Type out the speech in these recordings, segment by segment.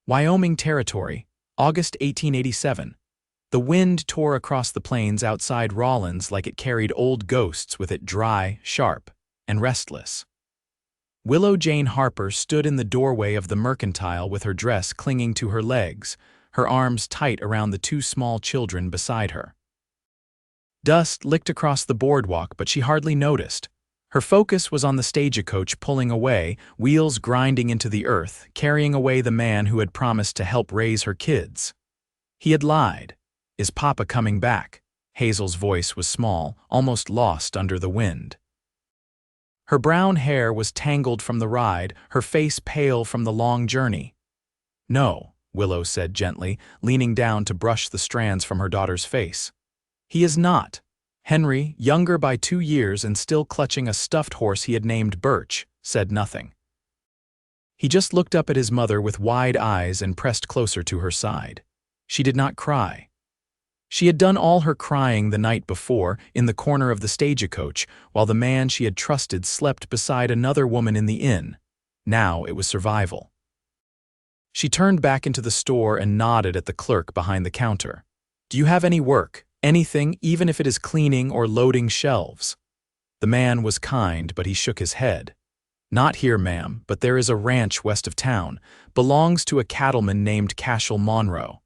Wyoming Territory, August 1887. The wind tore across the plains outside Rawlins like it carried old ghosts with it, dry, sharp, and restless. Willow Jane Harper stood in the doorway of the mercantile with her dress clinging to her legs, her arms tight around the two small children beside her. Dust licked across the boardwalk, but she hardly noticed. Her focus was on the stagecoach pulling away, wheels grinding into the earth, carrying away the man who had promised to help raise her kids. He had lied. "Is Papa coming back?" Hazel's voice was small, almost lost under the wind. Her brown hair was tangled from the ride, her face pale from the long journey. "No," Willow said gently, leaning down to brush the strands from her daughter's face. "He is not." Henry, younger by 2 years and still clutching a stuffed horse he had named Birch, said nothing. He just looked up at his mother with wide eyes and pressed closer to her side. She did not cry. She had done all her crying the night before, in the corner of the stagecoach, while the man she had trusted slept beside another woman in the inn. Now it was survival. She turned back into the store and nodded at the clerk behind the counter. "Do you have any work? Anything, even if it is cleaning or loading shelves?" The man was kind, but he shook his head. "Not here, ma'am, but there is a ranch west of town. Belongs to a cattleman named Cashel Monroe.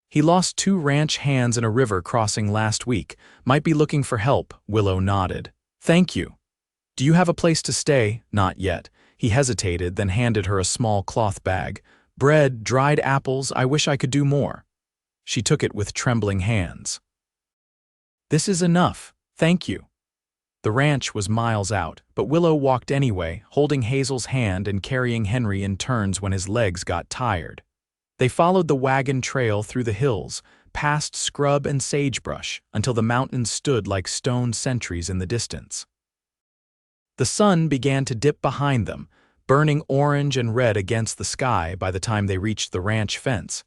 He lost 2 ranch hands in a river crossing last week. Might be looking for help." Willow nodded. "Thank you. Do you have a place to stay?" "Not yet." He hesitated, then handed her a small cloth bag. "Bread, dried apples, I wish I could do more." She took it with trembling hands. "This is enough, thank you." The ranch was miles out, but Willow walked anyway, holding Hazel's hand and carrying Henry in turns when his legs got tired. They followed the wagon trail through the hills, past scrub and sagebrush, until the mountains stood like stone sentries in the distance. The sun began to dip behind them, burning orange and red against the sky by the time they reached the ranch fence.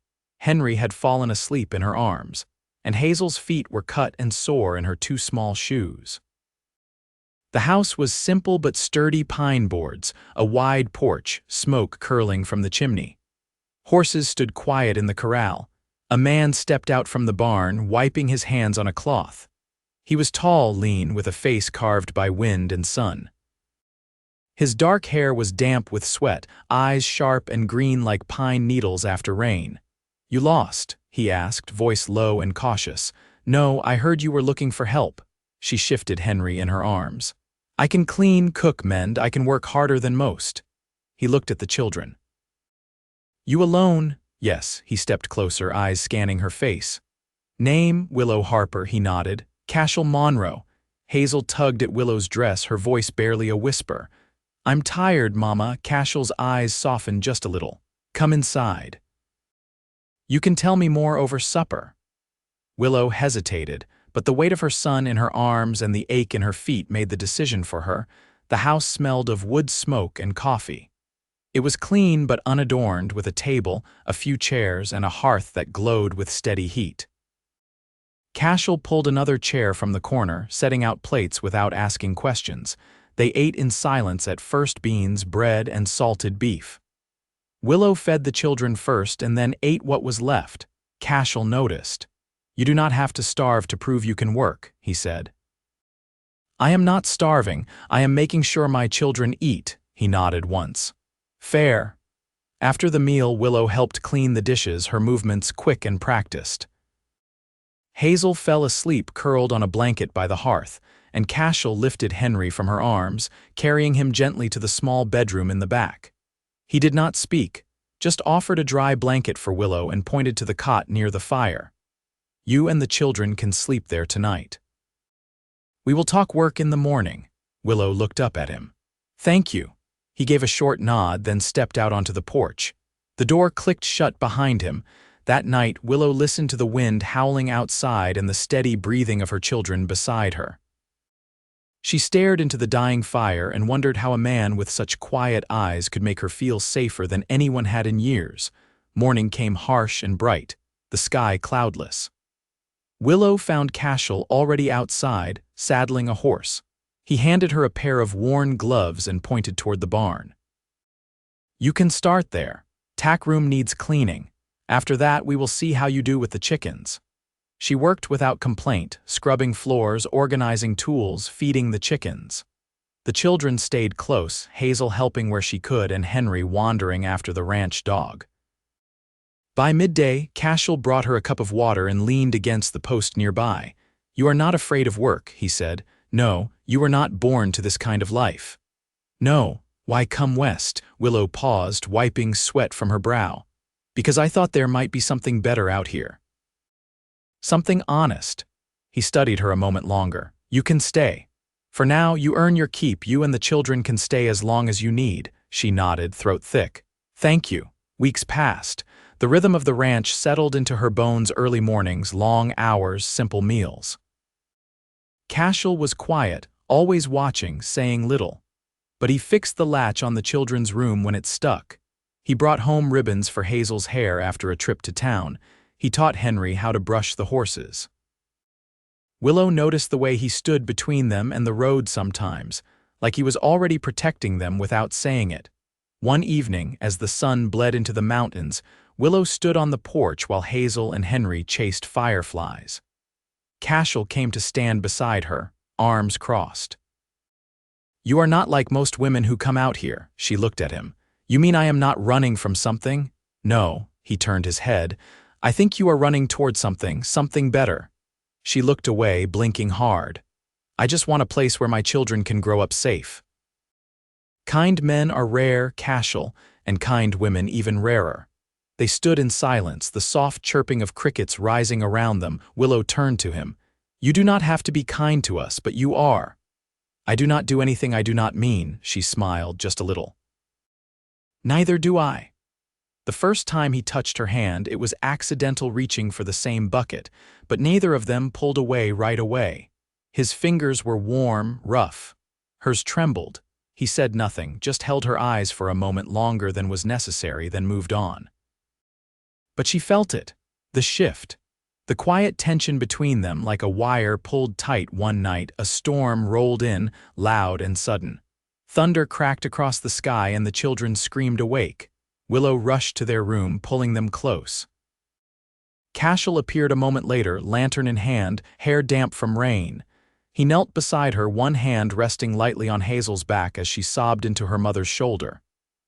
Henry had fallen asleep in her arms, and Hazel's feet were cut and sore in her 2 small shoes. The house was simple but sturdy pine boards, a wide porch, smoke curling from the chimney. Horses stood quiet in the corral. A man stepped out from the barn, wiping his hands on a cloth. He was tall, lean, with a face carved by wind and sun. His dark hair was damp with sweat, eyes sharp and green like pine needles after rain. "You lost?" he asked, voice low and cautious. "No, I heard you were looking for help." She shifted Henry in her arms. "I can clean, cook, mend. I can work harder than most." He looked at the children. "You alone?" "Yes." He stepped closer, eyes scanning her face. "Name?" "Willow Harper," he nodded. "Cashel Monroe." Hazel tugged at Willow's dress, her voice barely a whisper. "I'm tired, Mama." Cashel's eyes softened just a little. "Come inside. You can tell me more over supper." Willow hesitated, but the weight of her son in her arms and the ache in her feet made the decision for her. The house smelled of wood smoke and coffee. It was clean but unadorned, with a table, a few chairs, and a hearth that glowed with steady heat. Cashel pulled another chair from the corner, setting out plates without asking questions. They ate in silence, at first beans, bread, and salted beef. Willow fed the children first and then ate what was left. Cashel noticed. "You do not have to starve to prove you can work," he said. "I am not starving. I am making sure my children eat," he nodded once. "Fair." After the meal, Willow helped clean the dishes, her movements quick and practiced. Hazel fell asleep curled on a blanket by the hearth, and Cashel lifted Henry from her arms, carrying him gently to the small bedroom in the back. He did not speak, just offered a dry blanket for Willow and pointed to the cot near the fire. "You and the children can sleep there tonight. We will talk work in the morning." Willow looked up at him. "Thank you." He gave a short nod, then stepped out onto the porch. The door clicked shut behind him. That night, Willow listened to the wind howling outside and the steady breathing of her children beside her. She stared into the dying fire and wondered how a man with such quiet eyes could make her feel safer than anyone had in years. Morning came harsh and bright, the sky cloudless. Willow found Cashel already outside, saddling a horse. He handed her a pair of worn gloves and pointed toward the barn. "You can start there. Tack room needs cleaning. After that, we will see how you do with the chickens." She worked without complaint, scrubbing floors, organizing tools, feeding the chickens. The children stayed close, Hazel helping where she could and Henry wandering after the ranch dog. By midday, Cashel brought her a cup of water and leaned against the post nearby. "You are not afraid of work," he said. "No, you were not born to this kind of life." "No, why come west?" Willow paused, wiping sweat from her brow. "Because I thought there might be something better out here. Something honest." He studied her a moment longer. "You can stay. For now, you earn your keep. You and the children can stay as long as you need." She nodded, throat thick. "Thank you." Weeks passed. The rhythm of the ranch settled into her bones: early mornings, long hours, simple meals. Cashel was quiet, always watching, saying little. But he fixed the latch on the children's room when it stuck. He brought home ribbons for Hazel's hair after a trip to town. He taught Henry how to brush the horses. Willow noticed the way he stood between them and the road sometimes, like he was already protecting them without saying it. One evening, as the sun bled into the mountains, Willow stood on the porch while Hazel and Henry chased fireflies. Cashel came to stand beside her, arms crossed. "You are not like most women who come out here," she looked at him. "You mean I am not running from something?" "No," he turned his head. "I think you are running toward something better." She looked away, blinking hard. "I just want a place where my children can grow up safe." Kind men are rare, Cashel, and kind women even rarer. They stood in silence, the soft chirping of crickets rising around them. Willow turned to him. "You do not have to be kind to us, but you are." "I do not do anything I do not mean," she smiled just a little. "Neither do I." The first time he touched her hand, it was accidental, reaching for the same bucket, but neither of them pulled away right away. His fingers were warm, rough. Hers trembled. He said nothing, just held her eyes for a moment longer than was necessary, then moved on. But she felt it, the shift, the quiet tension between them, like a wire pulled tight. One night, a storm rolled in, loud and sudden. Thunder cracked across the sky and the children screamed awake. Willow rushed to their room, pulling them close. Cashel appeared a moment later, lantern in hand, hair damp from rain. He knelt beside her, one hand resting lightly on Hazel's back as she sobbed into her mother's shoulder.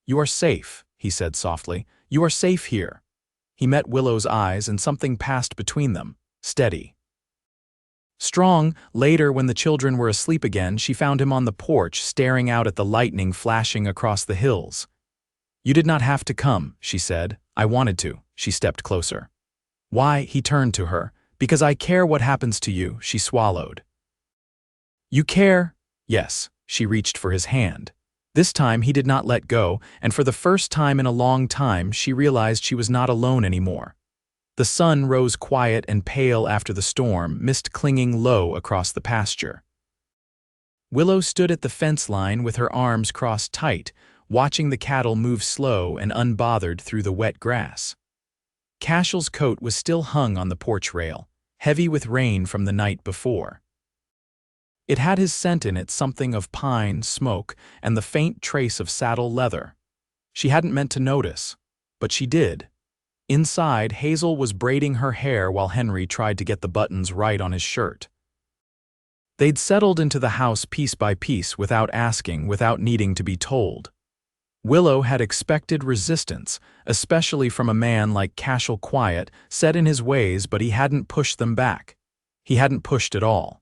"You are safe," he said softly. "You are safe here." He met Willow's eyes and something passed between them, steady. Strong. Later, when the children were asleep again, she found him on the porch, staring out at the lightning flashing across the hills. "You did not have to come," she said. "I wanted to." She stepped closer. "Why?" He turned to her. "Because I care what happens to you," she swallowed. "You care?" "Yes." She reached for his hand. This time he did not let go, and for the first time in a long time she realized she was not alone anymore. The sun rose quiet and pale after the storm, mist clinging low across the pasture. Willow stood at the fence line with her arms crossed tight, watching the cattle move slow and unbothered through the wet grass. Cashel's coat was still hung on the porch rail, heavy with rain from the night before. It had his scent in it, something of pine, smoke, and the faint trace of saddle leather. She hadn't meant to notice, but she did. Inside, Hazel was braiding her hair while Henry tried to get the buttons right on his shirt. They'd settled into the house piece by piece, without asking, without needing to be told. Willow had expected resistance, especially from a man like Cashel, quiet, set in his ways, but he hadn't pushed them back. He hadn't pushed at all.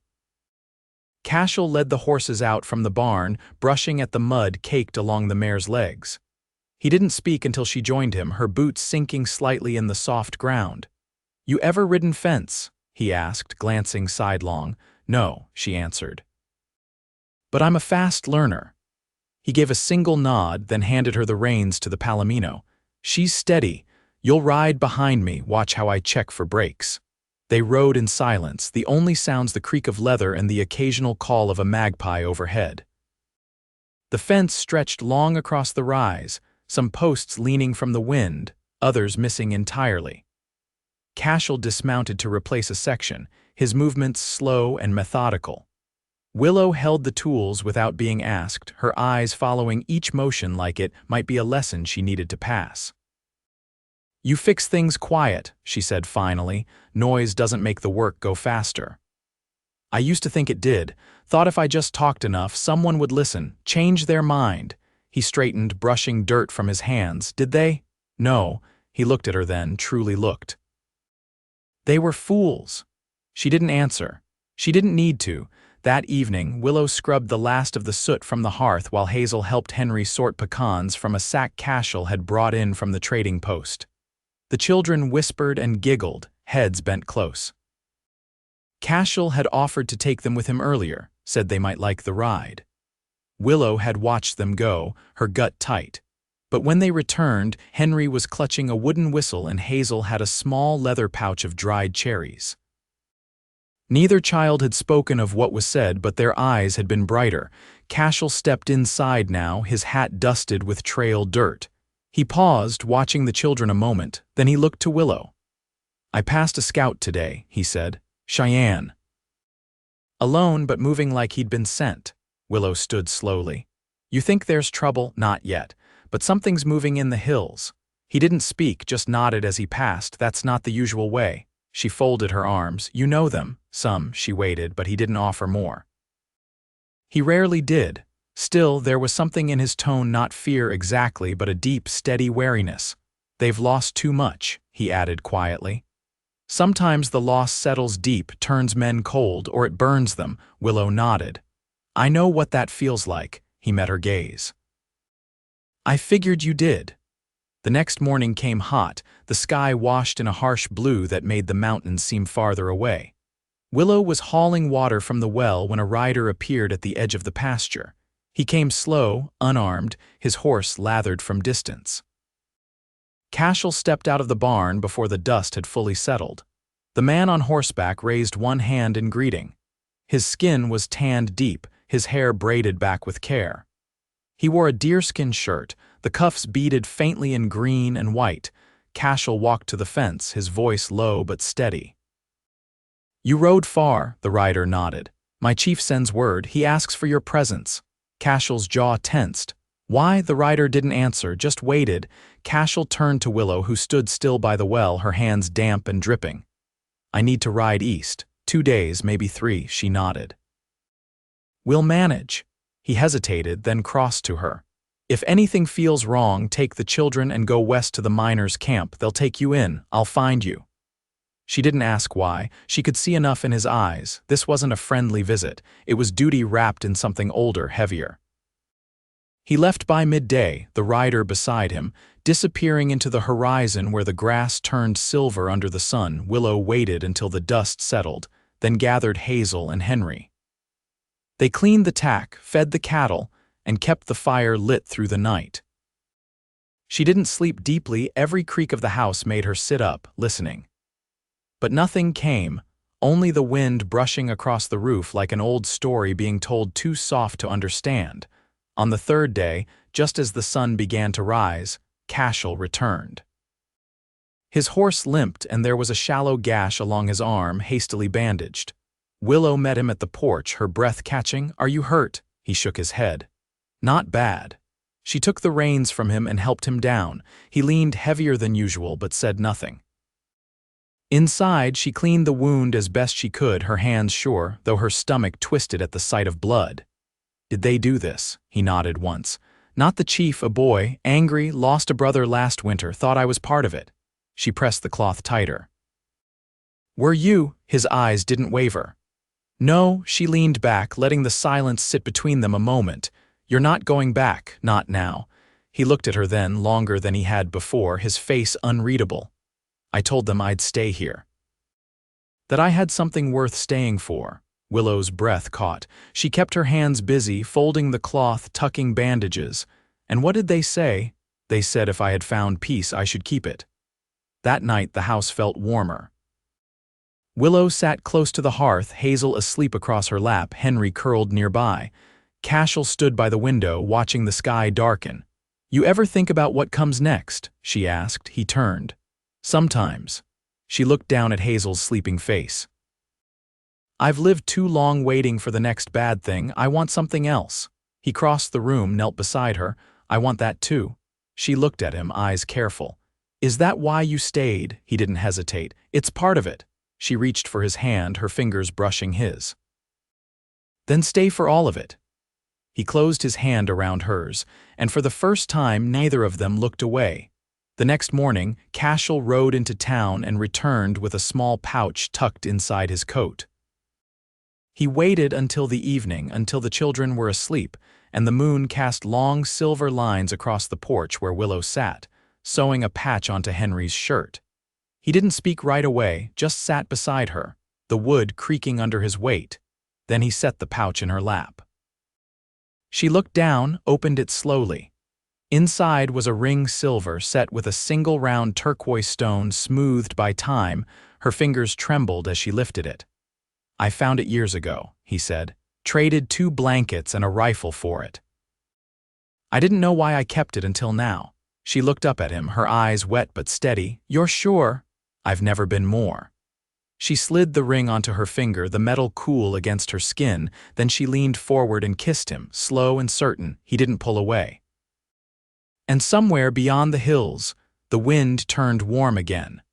Cashel led the horses out from the barn, brushing at the mud caked along the mare's legs. He didn't speak until she joined him, her boots sinking slightly in the soft ground. "You ever ridden fence?" he asked, glancing sidelong. "No," she answered. "But I'm a fast learner." He gave a single nod, then handed her the reins to the palomino. "She's steady. You'll ride behind me, watch how I check for brakes." They rode in silence, the only sounds the creak of leather and the occasional call of a magpie overhead. The fence stretched long across the rise, some posts leaning from the wind, others missing entirely. Cashel dismounted to replace a section, his movements slow and methodical. Willow held the tools without being asked, her eyes following each motion like it might be a lesson she needed to pass. You fix things quiet, she said finally. Noise doesn't make the work go faster. I used to think it did. Thought if I just talked enough, someone would listen, change their mind. He straightened, brushing dirt from his hands. Did they? No. He looked at her then, truly looked. They were fools. She didn't answer. She didn't need to. That evening, Willow scrubbed the last of the soot from the hearth while Hazel helped Henry sort pecans from a sack Cashel had brought in from the trading post. The children whispered and giggled, heads bent close. Cashel had offered to take them with him earlier, said they might like the ride. Willow had watched them go, her gut tight. But when they returned, Henry was clutching a wooden whistle and Hazel had a small leather pouch of dried cherries. Neither child had spoken of what was said, but their eyes had been brighter. Cashel stepped inside now, his hat dusted with trail dirt. He paused, watching the children a moment, then he looked to Willow. I passed a scout today, he said. Cheyenne. Alone but moving like he'd been sent. Willow stood slowly. You think there's trouble? Not yet. But something's moving in the hills. He didn't speak, just nodded as he passed. That's not the usual way. She folded her arms. You know them. Some. She waited, but he didn't offer more. He rarely did. Still, there was something in his tone, not fear exactly, but a deep, steady wariness. They've lost too much, he added quietly. Sometimes the loss settles deep, turns men cold, or it burns them. Willow nodded. I know what that feels like. He met her gaze. I figured you did. The next morning came hot, the sky washed in a harsh blue that made the mountains seem farther away. Willow was hauling water from the well when a rider appeared at the edge of the pasture. He came slow, unarmed, his horse lathered from distance. Cashel stepped out of the barn before the dust had fully settled. The man on horseback raised one hand in greeting. His skin was tanned deep, his hair braided back with care. He wore a deerskin shirt, the cuffs beaded faintly in green and white. Cashel walked to the fence, his voice low but steady. You rode far, the rider nodded. My chief sends word, he asks for your presence. Cashel's jaw tensed. Why? The rider didn't answer, just waited. Cashel turned to Willow, who stood still by the well, her hands damp and dripping. I need to ride east. 2 days, maybe 3, she nodded. We'll manage. He hesitated, then crossed to her. If anything feels wrong, take the children and go west to the miners' camp. They'll take you in. I'll find you. She didn't ask why. She could see enough in his eyes. This wasn't a friendly visit. It was duty wrapped in something older, heavier. He left by midday, the rider beside him, disappearing into the horizon where the grass turned silver under the sun. Willow waited until the dust settled, then gathered Hazel and Henry. They cleaned the tack, fed the cattle, and kept the fire lit through the night. She didn't sleep deeply. Every creak of the house made her sit up, listening. But nothing came, only the wind brushing across the roof like an old story being told too soft to understand. On the 3rd day, just as the sun began to rise, Cashel returned. His horse limped and there was a shallow gash along his arm, hastily bandaged. Willow met him at the porch, her breath catching. Are you hurt? He shook his head. Not bad. She took the reins from him and helped him down. He leaned heavier than usual but said nothing. Inside, she cleaned the wound as best she could, her hands sure, though her stomach twisted at the sight of blood. Did they do this? He nodded once. Not the chief, a boy, angry, lost a brother last winter, thought I was part of it. She pressed the cloth tighter. Were you? His eyes didn't waver. No, she leaned back, letting the silence sit between them a moment. You're not going back, not now. He looked at her then, longer than he had before, his face unreadable. I told them I'd stay here. That I had something worth staying for. Willow's breath caught. She kept her hands busy, folding the cloth, tucking bandages. And what did they say? They said if I had found peace, I should keep it. That night, the house felt warmer. Willow sat close to the hearth, Hazel asleep across her lap, Henry curled nearby. Cashel stood by the window, watching the sky darken. You ever think about what comes next? She asked. He turned. Sometimes. She looked down at Hazel's sleeping face. I've lived too long waiting for the next bad thing. I want something else. He crossed the room, knelt beside her. I want that too. She looked at him, eyes careful. Is that why you stayed? He didn't hesitate. It's part of it. She reached for his hand, her fingers brushing his. Then stay for all of it. He closed his hand around hers, and for the first time neither of them looked away. The next morning, Cashel rode into town and returned with a small pouch tucked inside his coat. He waited until the evening, until the children were asleep, and the moon cast long silver lines across the porch where Willow sat, sewing a patch onto Henry's shirt. He didn't speak right away, just sat beside her, the wood creaking under his weight. Then he set the pouch in her lap. She looked down, opened it slowly. Inside was a ring silver set with a single round turquoise stone smoothed by time. Her fingers trembled as she lifted it. I found it years ago, he said. Traded 2 blankets and a rifle for it. I didn't know why I kept it until now. She looked up at him, her eyes wet but steady. You're sure? I've never been more. She slid the ring onto her finger, the metal cool against her skin. Then she leaned forward and kissed him, slow and certain. He didn't pull away. And somewhere beyond the hills, the wind turned warm again.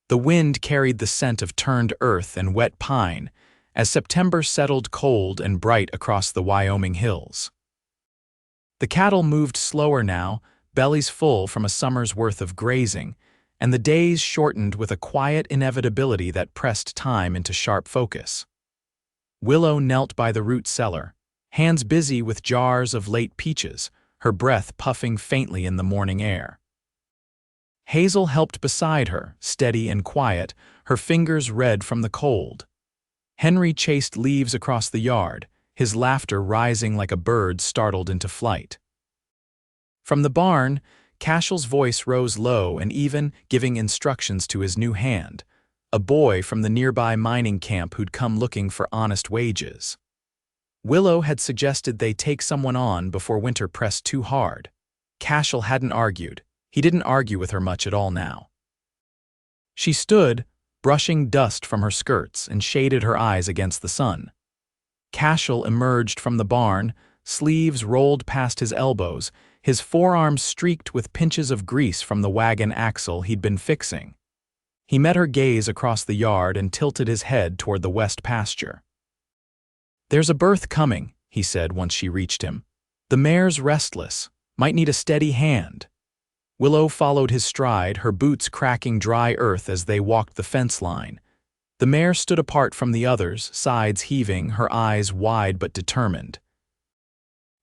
The wind carried the scent of turned earth and wet pine, as September settled cold and bright across the Wyoming hills. The cattle moved slower now, bellies full from a summer's worth of grazing, and the days shortened with a quiet inevitability that pressed time into sharp focus. Willow knelt by the root cellar, hands busy with jars of late peaches, her breath puffing faintly in the morning air. Hazel helped beside her, steady and quiet, her fingers red from the cold. Henry chased leaves across the yard, his laughter rising like a bird startled into flight. From the barn, Cashel's voice rose low and even, giving instructions to his new hand, a boy from the nearby mining camp who'd come looking for honest wages. Willow had suggested they take someone on before winter pressed too hard. Cashel hadn't argued. He didn't argue with her much at all now. She stood, brushing dust from her skirts, and shaded her eyes against the sun. Cashel emerged from the barn, sleeves rolled past his elbows, his forearms streaked with pinches of grease from the wagon axle he'd been fixing. He met her gaze across the yard and tilted his head toward the west pasture. There's a birth coming, he said once she reached him. The mare's restless, might need a steady hand. Willow followed his stride, her boots cracking dry earth as they walked the fence line. The mare stood apart from the others, sides heaving, her eyes wide but determined.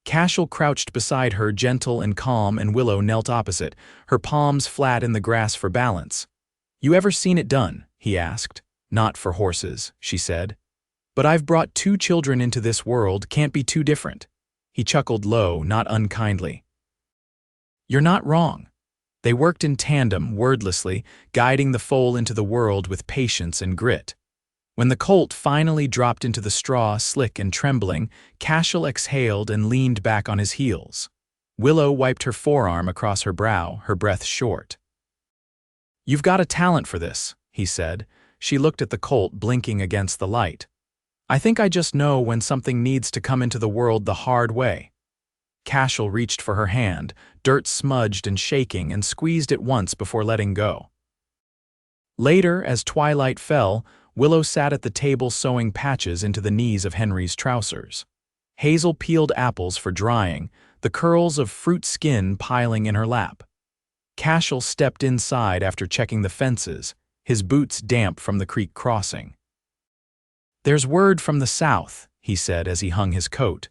Cashel crouched beside her, gentle and calm, and Willow knelt opposite, her palms flat in the grass for balance. You ever seen it done? He asked. Not for horses, she said. But I've brought 2 children into this world, can't be too different. He chuckled low, not unkindly. You're not wrong. They worked in tandem, wordlessly, guiding the foal into the world with patience and grit. When the colt finally dropped into the straw, slick and trembling, Cashel exhaled and leaned back on his heels. Willow wiped her forearm across her brow, her breath short. You've got a talent for this, he said. She looked at the colt, blinking against the light. I think I just know when something needs to come into the world the hard way. Cashel reached for her hand, dirt smudged and shaking, and squeezed it once before letting go. Later, as twilight fell, Willow sat at the table sewing patches into the knees of Henry's trousers. Hazel peeled apples for drying, the curls of fruit skin piling in her lap. Cashel stepped inside after checking the fences, his boots damp from the creek crossing. There's word from the south, he said as he hung his coat.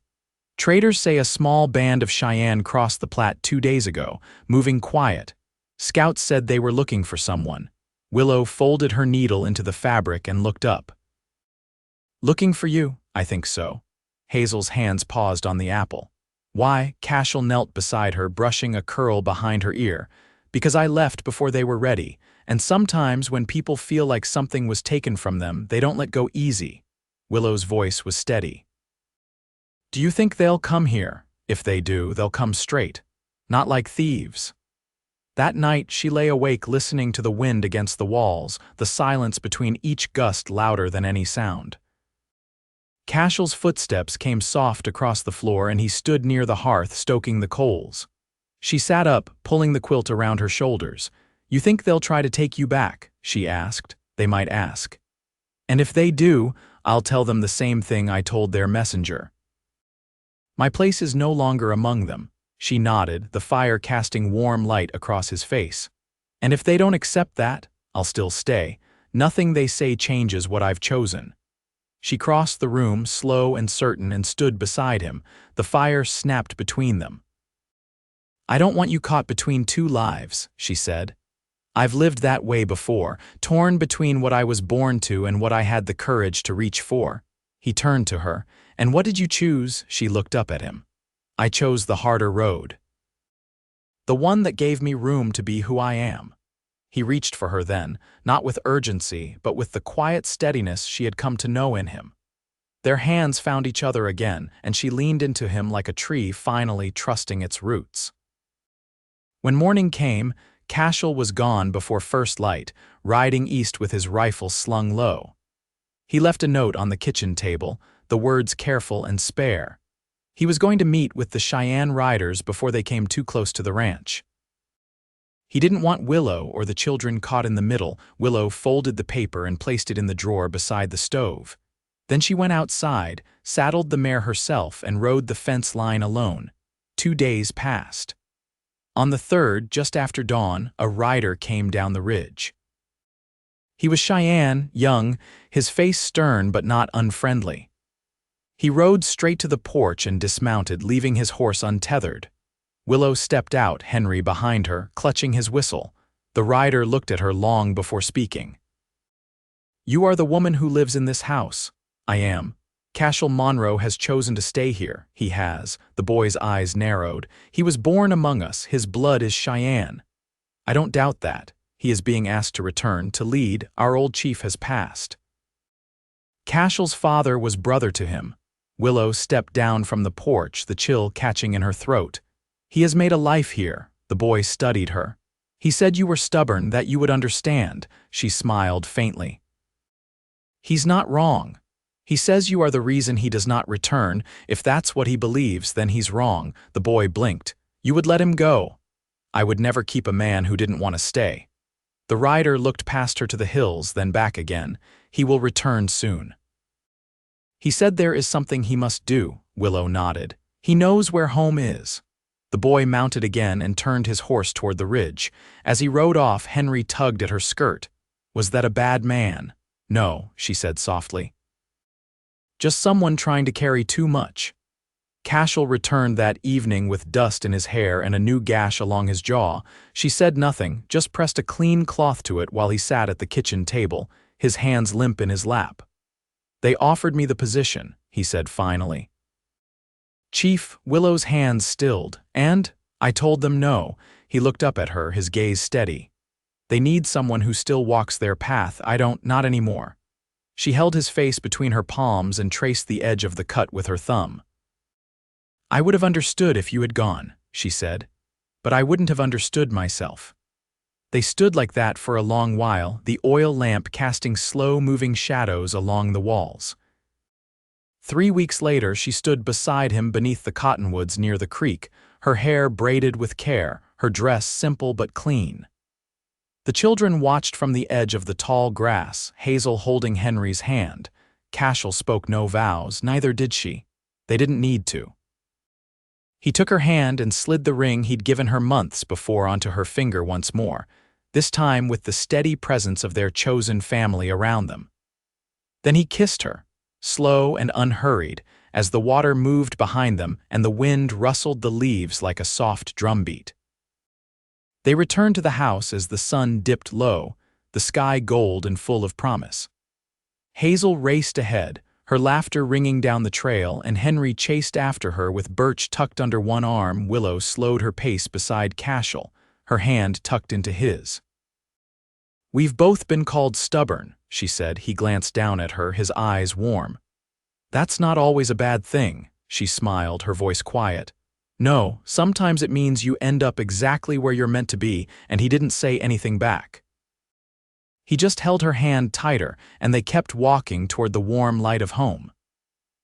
Traders say a small band of Cheyenne crossed the Platte 2 days ago, moving quiet. Scouts said they were looking for someone. Willow folded her needle into the fabric and looked up. Looking for you, I think so. Hazel's hands paused on the apple. Why? Cashel knelt beside her, brushing a curl behind her ear. Because I left before they were ready, and sometimes when people feel like something was taken from them, they don't let go easy. Willow's voice was steady. Do you think they'll come here? If they do, they'll come straight. Not like thieves. That night, she lay awake listening to the wind against the walls, the silence between each gust louder than any sound. Cashel's footsteps came soft across the floor and he stood near the hearth stoking the coals. She sat up, pulling the quilt around her shoulders. "You think they'll try to take you back?" she asked. "They might ask. And if they do, I'll tell them the same thing I told their messenger. My place is no longer among them." She nodded, the fire casting warm light across his face. "And if they don't accept that, I'll still stay. Nothing they say changes what I've chosen." She crossed the room, slow and certain, and stood beside him. The fire snapped between them. "I don't want you caught between two lives," she said. "I've lived that way before, torn between what I was born to and what I had the courage to reach for." He turned to her. "And what did you choose?" She looked up at him. "I chose the harder road. The one that gave me room to be who I am." He reached for her then, not with urgency, but with the quiet steadiness she had come to know in him. Their hands found each other again, and she leaned into him like a tree finally trusting its roots. When morning came, Cashel was gone before first light, riding east with his rifle slung low. He left a note on the kitchen table, the words "careful and spare." He was going to meet with the Cheyenne riders before they came too close to the ranch. He didn't want Willow or the children caught in the middle. Willow folded the paper and placed it in the drawer beside the stove. Then she went outside, saddled the mare herself, and rode the fence line alone. 2 days passed. On the third, just after dawn, a rider came down the ridge. He was Cheyenne, young, his face stern but not unfriendly. He rode straight to the porch and dismounted, leaving his horse untethered. Willow stepped out, Henry behind her, clutching his whistle. The rider looked at her long before speaking. "You are the woman who lives in this house." "I am. Cashel Monroe has chosen to stay here." "He has." The boy's eyes narrowed. "He was born among us. His blood is Cheyenne." "I don't doubt that. He is being asked to return, to lead. Our old chief has passed." Cashel's father was brother to him. Willow stepped down from the porch, the chill catching in her throat. "He has made a life here." The boy studied her. "He said you were stubborn, that you would understand." She smiled faintly. "He's not wrong. He says you are the reason he does not return. If that's what he believes, then he's wrong." The boy blinked. "You would let him go." "I would never keep a man who didn't want to stay." The rider looked past her to the hills, then back again. "He will return soon." "He said there is something he must do." Willow nodded. "He knows where home is." The boy mounted again and turned his horse toward the ridge. As he rode off, Henry tugged at her skirt. "Was that a bad man?" "No," she said softly. "Just someone trying to carry too much." Cashel returned that evening with dust in his hair and a new gash along his jaw. She said nothing, just pressed a clean cloth to it while he sat at the kitchen table, his hands limp in his lap. "They offered me the position," he said finally. "Chief," Willow's hands stilled, "and I told them no." He looked up at her, his gaze steady. "They need someone who still walks their path. I don't, not anymore." She held his face between her palms and traced the edge of the cut with her thumb. "I would have understood if you had gone," she said, "but I wouldn't have understood myself." They stood like that for a long while, the oil lamp casting slow-moving shadows along the walls. 3 weeks later, she stood beside him beneath the cottonwoods near the creek, her hair braided with care, her dress simple but clean. The children watched from the edge of the tall grass, Hazel holding Henry's hand. Cashel spoke no vows, neither did she. They didn't need to. He took her hand and slid the ring he'd given her months before onto her finger once more, this time with the steady presence of their chosen family around them. Then he kissed her, slow and unhurried, as the water moved behind them and the wind rustled the leaves like a soft drumbeat. They returned to the house as the sun dipped low, the sky gold and full of promise. Hazel raced ahead, her laughter ringing down the trail, and Henry chased after her with Birch tucked under one arm. Willow slowed her pace beside Cashel, her hand tucked into his. "We've both been called stubborn," she said. He glanced down at her, his eyes warm. "That's not always a bad thing," she smiled, her voice quiet. "No, sometimes it means you end up exactly where you're meant to be," and he didn't say anything back. He just held her hand tighter, and they kept walking toward the warm light of home.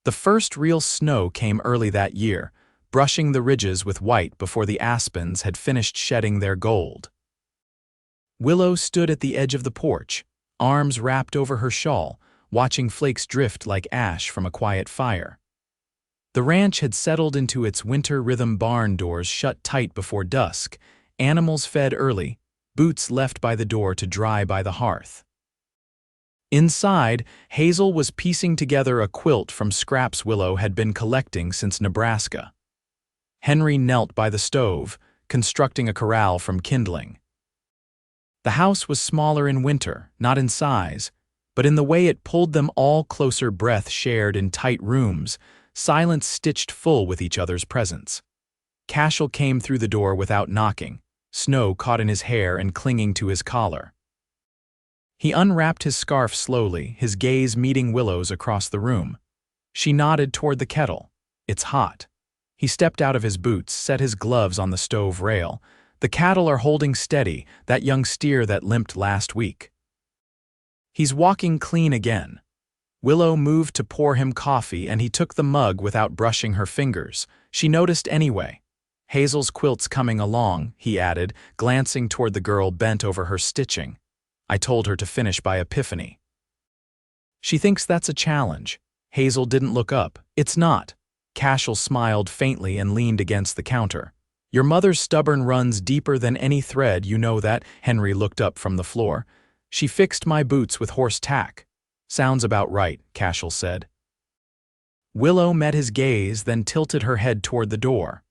The first real snow came early that year, brushing the ridges with white before the aspens had finished shedding their gold. Willow stood at the edge of the porch, arms wrapped over her shawl, watching flakes drift like ash from a quiet fire. The ranch had settled into its winter rhythm, barn doors shut tight before dusk, animals fed early, boots left by the door to dry by the hearth. Inside, Hazel was piecing together a quilt from scraps Willow had been collecting since Nebraska. Henry knelt by the stove, constructing a corral from kindling. The house was smaller in winter, not in size, but in the way it pulled them all closer, breath shared in tight rooms, silence stitched full with each other's presence. Cashel came through the door without knocking, snow caught in his hair and clinging to his collar. He unwrapped his scarf slowly, his gaze meeting Willow's across the room. She nodded toward the kettle. "It's hot." He stepped out of his boots, set his gloves on the stove rail. "The cattle are holding steady, that young steer that limped last week. He's walking clean again." Willow moved to pour him coffee, and he took the mug without brushing her fingers. She noticed anyway. "Hazel's quilt's coming along," he added, glancing toward the girl bent over her stitching. "I told her to finish by Epiphany." "She thinks that's a challenge." Hazel didn't look up. "It's not." Cashel smiled faintly and leaned against the counter. "Your mother's stubborn runs deeper than any thread, you know that." Henry looked up from the floor. "She fixed my boots with horse tack." "Sounds about right," Cashel said. Willow met his gaze, then tilted her head toward the door.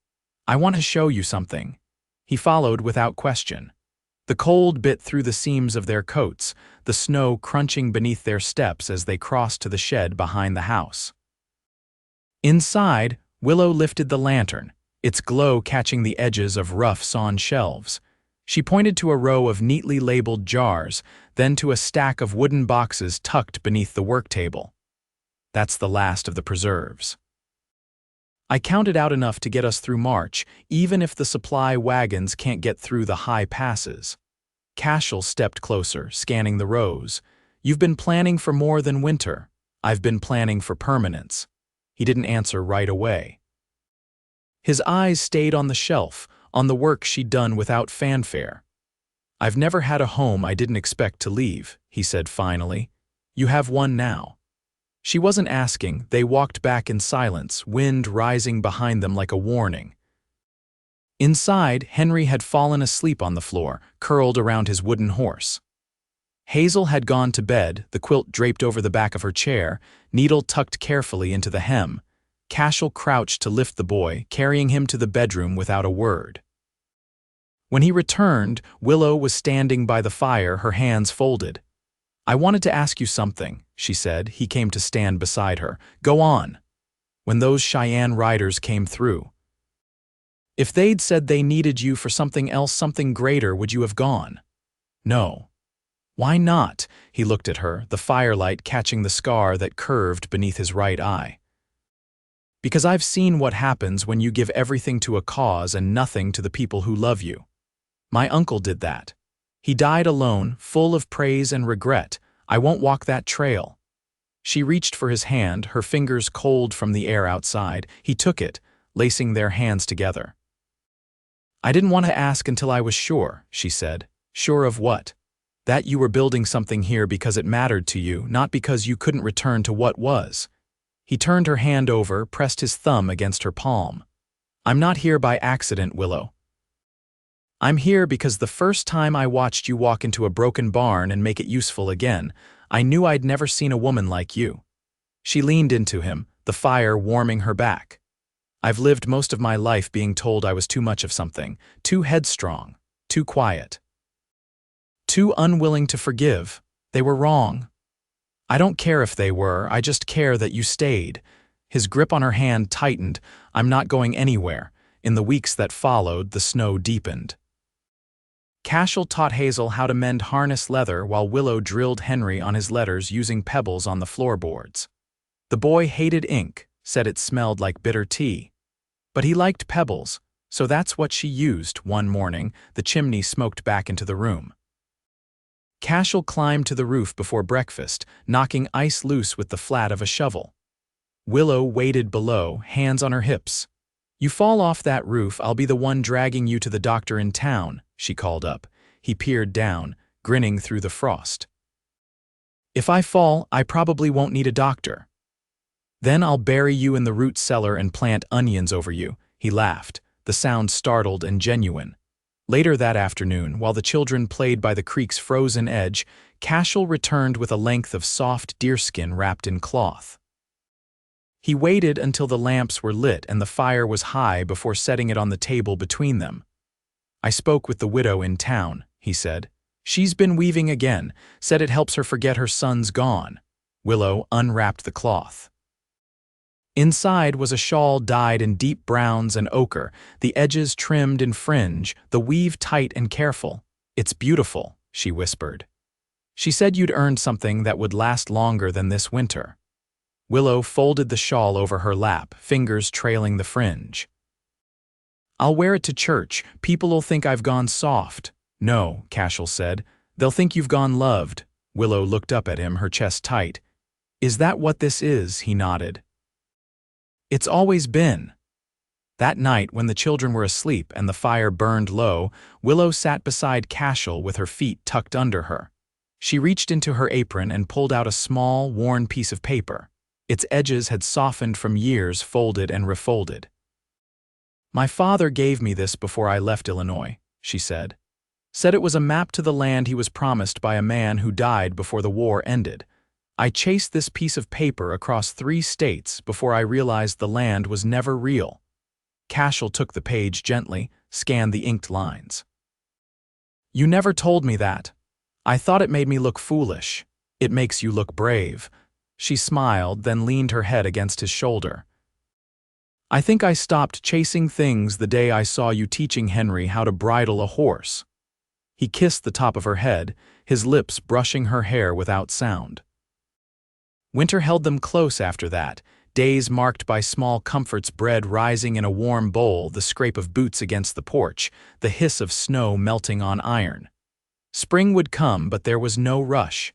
"I want to show you something." He followed without question. The cold bit through the seams of their coats, the snow crunching beneath their steps as they crossed to the shed behind the house. Inside, Willow lifted the lantern, its glow catching the edges of rough sawn shelves. She pointed to a row of neatly labeled jars, then to a stack of wooden boxes tucked beneath the work table. "That's the last of the preserves. I counted out enough to get us through March, even if the supply wagons can't get through the high passes." Cashel stepped closer, scanning the rows. "You've been planning for more than winter. I've been planning for permanence." He didn't answer right away. His eyes stayed on the shelf, on the work she'd done without fanfare. "I've never had a home I didn't expect to leave," he said finally. "You have one now." She wasn't asking. They walked back in silence, wind rising behind them like a warning. Inside, Henry had fallen asleep on the floor, curled around his wooden horse. Hazel had gone to bed, the quilt draped over the back of her chair, needle tucked carefully into the hem. Cashel crouched to lift the boy, carrying him to the bedroom without a word. When he returned, Willow was standing by the fire, her hands folded. "I wanted to ask you something," she said. He came to stand beside her. "Go on." "When those Cheyenne riders came through, if they'd said they needed you for something else, something greater, would you have gone?" "No." "Why not?" He looked at her, the firelight catching the scar that curved beneath his right eye. "Because I've seen what happens when you give everything to a cause and nothing to the people who love you. My uncle did that. He died alone, full of praise and regret. I won't walk that trail." She reached for his hand, her fingers cold from the air outside. He took it, lacing their hands together. "I didn't want to ask until I was sure," she said. "Sure of what?" "That you were building something here because it mattered to you, not because you couldn't return to what was." He turned her hand over, pressed his thumb against her palm. "I'm not here by accident, Willow. I'm here because the first time I watched you walk into a broken barn and make it useful again, I knew I'd never seen a woman like you." She leaned into him, the fire warming her back. "I've lived most of my life being told I was too much of something, too headstrong, too quiet, too unwilling to forgive. They were wrong. I don't care if they were, I just care that you stayed." His grip on her hand tightened. "I'm not going anywhere." In the weeks that followed, the snow deepened. Cashel taught Hazel how to mend harness leather while Willow drilled Henry on his letters using pebbles on the floorboards. The boy hated ink, said it smelled like bitter tea. But he liked pebbles, so that's what she used. One morning, the chimney smoked back into the room. Cashel climbed to the roof before breakfast, knocking ice loose with the flat of a shovel. Willow waited below, hands on her hips. "You fall off that roof, I'll be the one dragging you to the doctor in town," she called up. He peered down, grinning through the frost. "If I fall, I probably won't need a doctor. Then I'll bury you in the root cellar and plant onions over you," he laughed, the sound startled and genuine. Later that afternoon, while the children played by the creek's frozen edge, Cashel returned with a length of soft deerskin wrapped in cloth. He waited until the lamps were lit and the fire was high before setting it on the table between them. "I spoke with the widow in town," he said. "She's been weaving again, said it helps her forget her son's gone." Willow unwrapped the cloth. Inside was a shawl dyed in deep browns and ochre, the edges trimmed in fringe, the weave tight and careful. "It's beautiful," she whispered. "She said you'd earned something that would last longer than this winter." Willow folded the shawl over her lap, fingers trailing the fringe. "I'll wear it to church. People'll think I've gone soft." "No," Cashel said. "They'll think you've gone loved." Willow looked up at him, her chest tight. "Is that what this is?" he nodded. "It's always been." That night, when the children were asleep and the fire burned low, Willow sat beside Cashel with her feet tucked under her. She reached into her apron and pulled out a small, worn piece of paper. Its edges had softened from years folded and refolded. "My father gave me this before I left Illinois," she said. "Said it was a map to the land he was promised by a man who died before the war ended. I chased this piece of paper across 3 states before I realized the land was never real." Cashel took the page gently, scanned the inked lines. "You never told me that. I thought it made me look foolish. It makes you look brave." She smiled, then leaned her head against his shoulder. "I think I stopped chasing things the day I saw you teaching Henry how to bridle a horse." He kissed the top of her head, his lips brushing her hair without sound. Winter held them close after that, days marked by small comforts, bread rising in a warm bowl, the scrape of boots against the porch, the hiss of snow melting on iron. Spring would come, but there was no rush.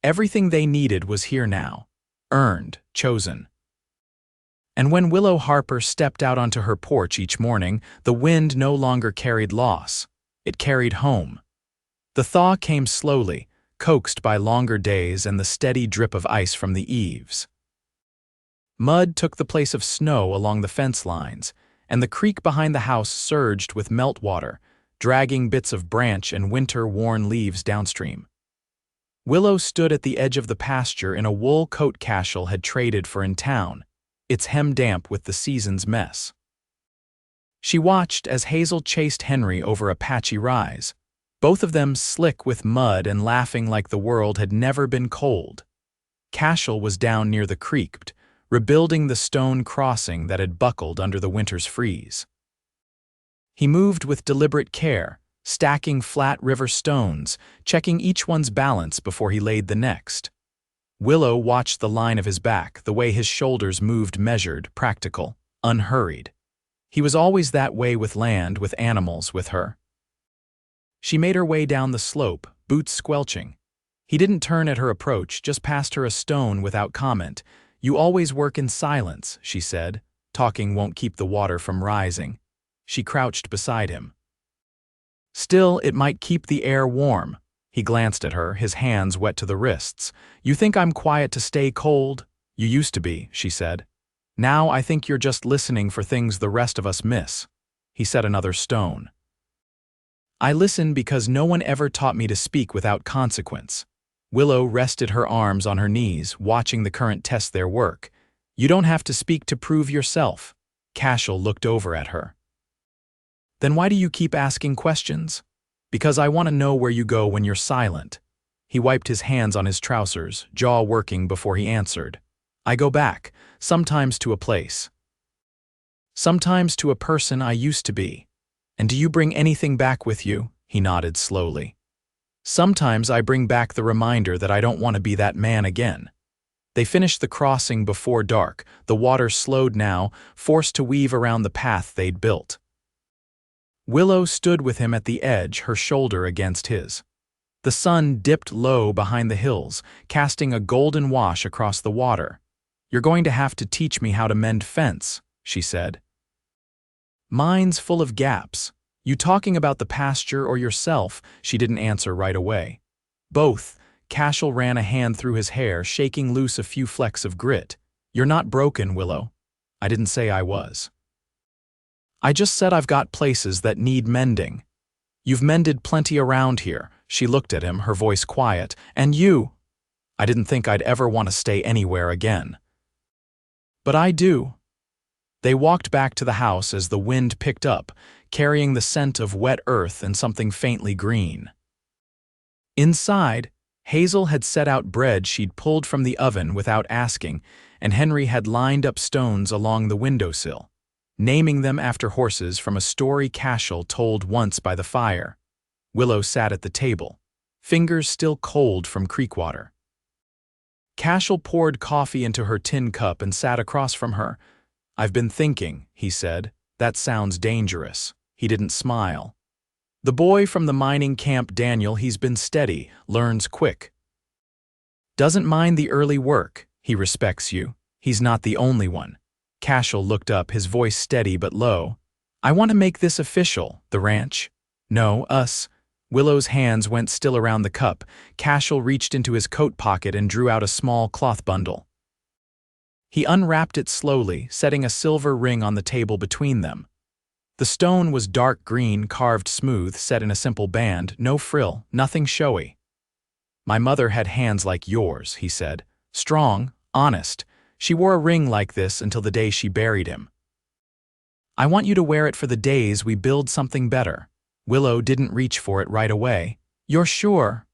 Everything they needed was here now, earned, chosen. And when Willow Harper stepped out onto her porch each morning, the wind no longer carried loss. It carried home. The thaw came slowly, coaxed by longer days and the steady drip of ice from the eaves. Mud took the place of snow along the fence lines, and the creek behind the house surged with meltwater, dragging bits of branch and winter-worn leaves downstream. Willow stood at the edge of the pasture in a wool coat Cashel had traded for in town, its hem damp with the season's mess. She watched as Hazel chased Henry over a patchy rise, both of them slick with mud and laughing like the world had never been cold. Cashel was down near the creek, rebuilding the stone crossing that had buckled under the winter's freeze. He moved with deliberate care, stacking flat river stones, checking each one's balance before he laid the next. Willow watched the line of his back, the way his shoulders moved, measured, practical, unhurried. He was always that way with land, with animals, with her. She made her way down the slope, boots squelching. He didn't turn at her approach, just passed her a stone without comment. "You always work in silence," she said. "Talking won't keep the water from rising." She crouched beside him. "Still, it might keep the air warm." He glanced at her, his hands wet to the wrists. "You think I'm quiet to stay cold?" "You used to be," she said. "Now I think you're just listening for things the rest of us miss." He set another stone. "I listen because no one ever taught me to speak without consequence." Willow rested her arms on her knees, watching the current test their work. "You don't have to speak to prove yourself." Cashel looked over at her. "Then why do you keep asking questions?" "Because I want to know where you go when you're silent." He wiped his hands on his trousers, jaw working before he answered. "I go back, sometimes to a place. Sometimes to a person I used to be." "And do you bring anything back with you?" He nodded slowly. "Sometimes I bring back the reminder that I don't want to be that man again." They finished the crossing before dark, the water slowed now, forced to weave around the path they'd built. Willow stood with him at the edge, her shoulder against his. The sun dipped low behind the hills, casting a golden wash across the water. "You're going to have to teach me how to mend fence," she said. "Mine's full of gaps." You talking about the pasture or yourself? She didn't answer right away. Both. Cashel ran a hand through his hair, shaking loose a few flecks of grit. You're not broken, Willow. I didn't say I was. I just said I've got places that need mending. You've mended plenty around here. She looked at him, her voice quiet. And you? I didn't think I'd ever want to stay anywhere again. But I do. They walked back to the house as the wind picked up, carrying the scent of wet earth and something faintly green. Inside, Hazel had set out bread she'd pulled from the oven without asking, and Henry had lined up stones along the windowsill, naming them after horses from a story Cashel told once by the fire. Willow sat at the table, fingers still cold from creek water. Cashel poured coffee into her tin cup and sat across from her. I've been thinking, he said. That sounds dangerous. He didn't smile. The boy from the mining camp, Daniel, he's been steady, learns quick. Doesn't mind the early work. He respects you. He's not the only one. Cashel looked up, his voice steady but low. I want to make this official. The ranch? No, us. Willow's hands went still around the cup. Cashel reached into his coat pocket and drew out a small cloth bundle. He unwrapped it slowly, setting a silver ring on the table between them. The stone was dark green, carved smooth, set in a simple band, no frill, nothing showy. My mother had hands like yours, he said. Strong, honest. She wore a ring like this until the day she buried him. I want you to wear it for the days we build something better. Willow didn't reach for it right away. You're sure?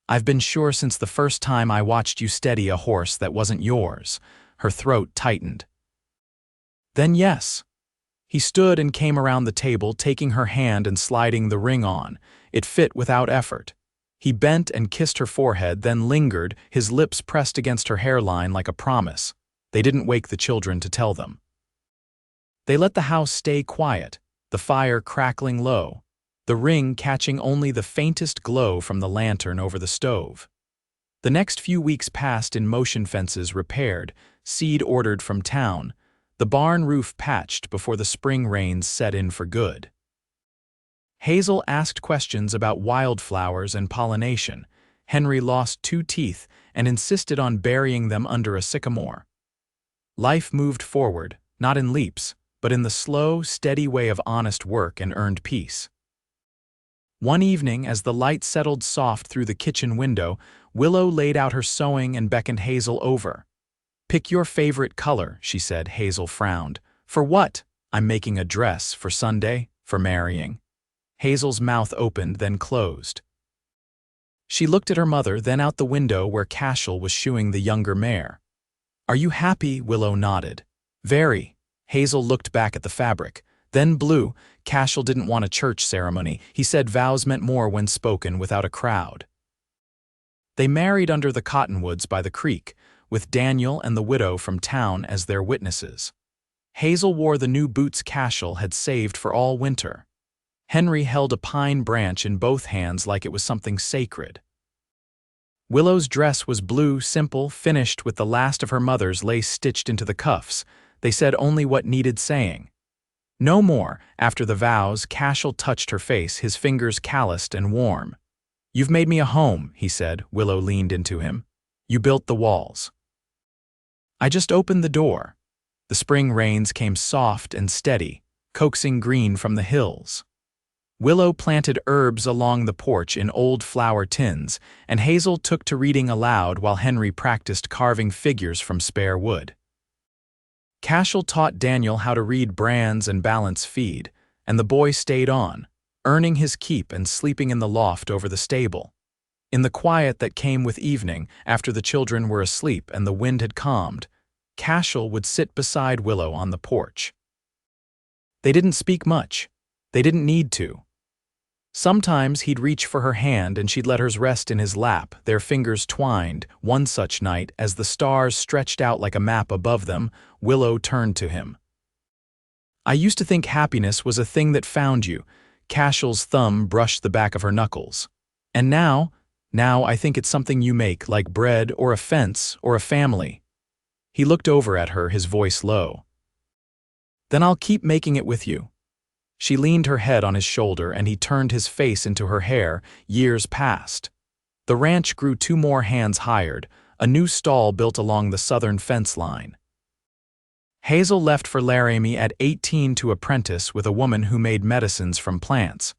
I've been sure since the first time I watched you steady a horse that wasn't yours. Her throat tightened. Then yes. He stood and came around the table, taking her hand and sliding the ring on. It fit without effort. He bent and kissed her forehead, then lingered, his lips pressed against her hairline like a promise. They didn't wake the children to tell them. They let the house stay quiet, the fire crackling low, the ring catching only the faintest glow from the lantern over the stove. The next few weeks passed in motion fences repaired, seed ordered from town, the barn roof patched before the spring rains set in for good. Hazel asked questions about wildflowers and pollination. Henry lost 2 teeth and insisted on burying them under a sycamore. Life moved forward, not in leaps, but in the slow, steady way of honest work and earned peace. One evening, as the light settled soft through the kitchen window, Willow laid out her sewing and beckoned Hazel over. Pick your favorite color, she said. Hazel frowned. For what? I'm making a dress. For Sunday? For marrying. Hazel's mouth opened, then closed. She looked at her mother, then out the window where Cashel was shoeing the younger mare. Are you happy? Willow nodded. Very. Hazel looked back at the fabric. Then blue. Cashel didn't want a church ceremony. He said vows meant more when spoken without a crowd. They married under the cottonwoods by the creek, with Daniel and the widow from town as their witnesses. Hazel wore the new boots Cashel had saved for all winter. Henry held a pine branch in both hands like it was something sacred. Willow's dress was blue, simple, finished with the last of her mother's lace stitched into the cuffs. They said only what needed saying. No more. After the vows, Cashel touched her face, his fingers calloused and warm. You've made me a home, he said. Willow leaned into him. You built the walls. I just opened the door. The spring rains came soft and steady, coaxing green from the hills. Willow planted herbs along the porch in old flour tins, and Hazel took to reading aloud while Henry practiced carving figures from spare wood. Cashel taught Daniel how to read brands and balance feed, and the boy stayed on, earning his keep and sleeping in the loft over the stable. In the quiet that came with evening, after the children were asleep and the wind had calmed, Cashel would sit beside Willow on the porch. They didn't speak much. They didn't need to. Sometimes he'd reach for her hand and she'd let hers rest in his lap, their fingers twined. One such night, as the stars stretched out like a map above them, Willow turned to him. I used to think happiness was a thing that found you. Cashel's thumb brushed the back of her knuckles. And now I think it's something you make, like bread or a fence or a family. He looked over at her, his voice low. Then I'll keep making it with you. She leaned her head on his shoulder and he turned his face into her hair. Years passed. The ranch grew 2 more hands hired, a new stall built along the southern fence line. Hazel left for Laramie at 18 to apprentice with a woman who made medicines from plants.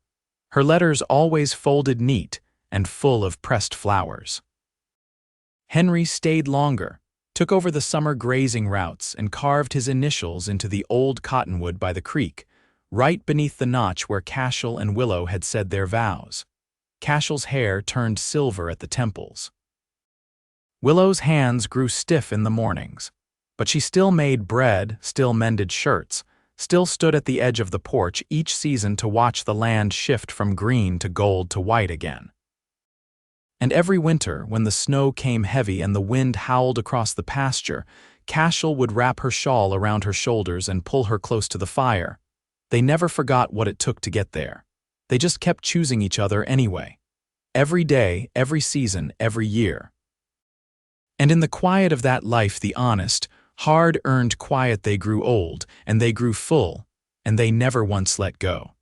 Her letters always folded neat and full of pressed flowers. Henry stayed longer, took over the summer grazing routes and carved his initials into the old cottonwood by the creek, right beneath the notch where Cashel and Willow had said their vows. Cashel's hair turned silver at the temples. Willow's hands grew stiff in the mornings, but she still made bread, still mended shirts, still stood at the edge of the porch each season to watch the land shift from green to gold to white again. And every winter, when the snow came heavy and the wind howled across the pasture, Cashel would wrap her shawl around her shoulders and pull her close to the fire. They never forgot what it took to get there. They just kept choosing each other anyway. Every day, every season, every year. And in the quiet of that life, the honest, hard-earned quiet, they grew old, and they grew full, and they never once let go.